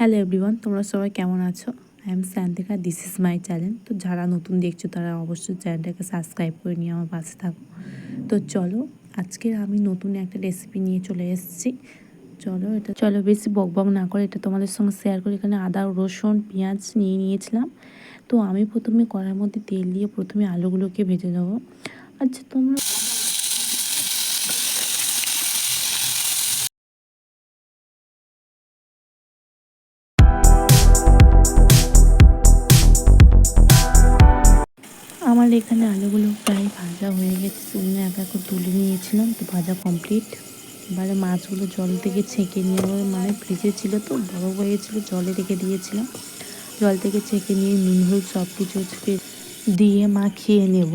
Hello everyone, তোমরা সবাই কেমন আছো? I am Santika, this is my channel. তো যারা নতুন দেখছো তারা অবশ্যই চ্যানেলটাকে সাবস্ক্রাইব করে নিয়ে আমার পাশে থাকো। তো চলো, আজকে আমি নতুন একটা রেসিপি নিয়ে চলে এসেছি। চলো বেশি বকবক না করে এটা তোমাদের সঙ্গে শেয়ার করি। এখানে আদা, রসুন, পেঁয়াজ নিয়েছিলাম। তো আমি প্রথমে কড়াইয়ের মধ্যে তেল দিয়ে প্রথমে আলুগুলোকে ভেজে নেবো। আচ্ছা, তোমরা আমার এখানে আলুগুলো প্রায় ভাজা হয়ে গেছে, সেজন্য এক এক করে তুলে নিয়েছিলাম। তো ভাজা কমপ্লিট। এবারে মাছগুলো জল থেকে ছেঁকে নিয়ে, মানে ফ্রিজে ছিল তো বরফ হয়েছিল, জলে রেখে দিয়েছিলাম। জল থেকে ছেঁকে নিয়ে নুন হলুদ সব কিছু দিয়ে মাখিয়ে নেব।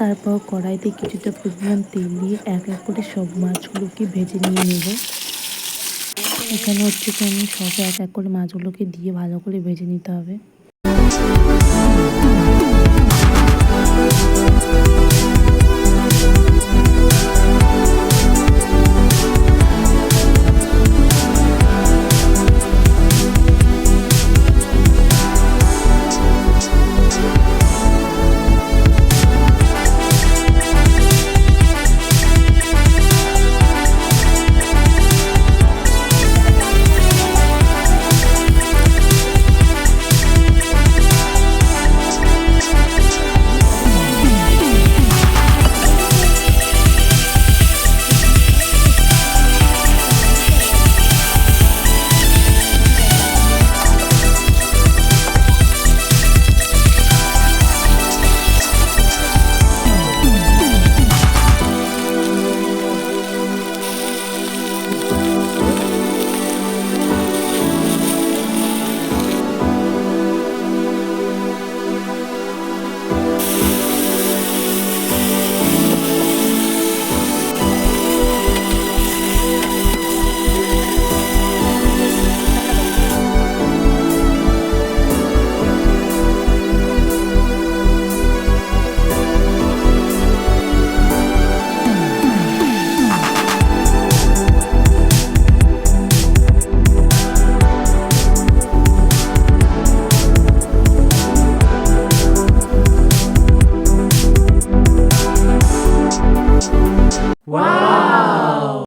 তারপর কড়াইতে কিছুটা পরিমাণ তেল দিয়ে এক এক করে সব মাছগুলোকে ভেজে নিয়ে নেব। এখানে হচ্ছে কি আমি সব এক এক করে মাছগুলোকে দিয়ে ভালো করে ভেজে নিতে হবে।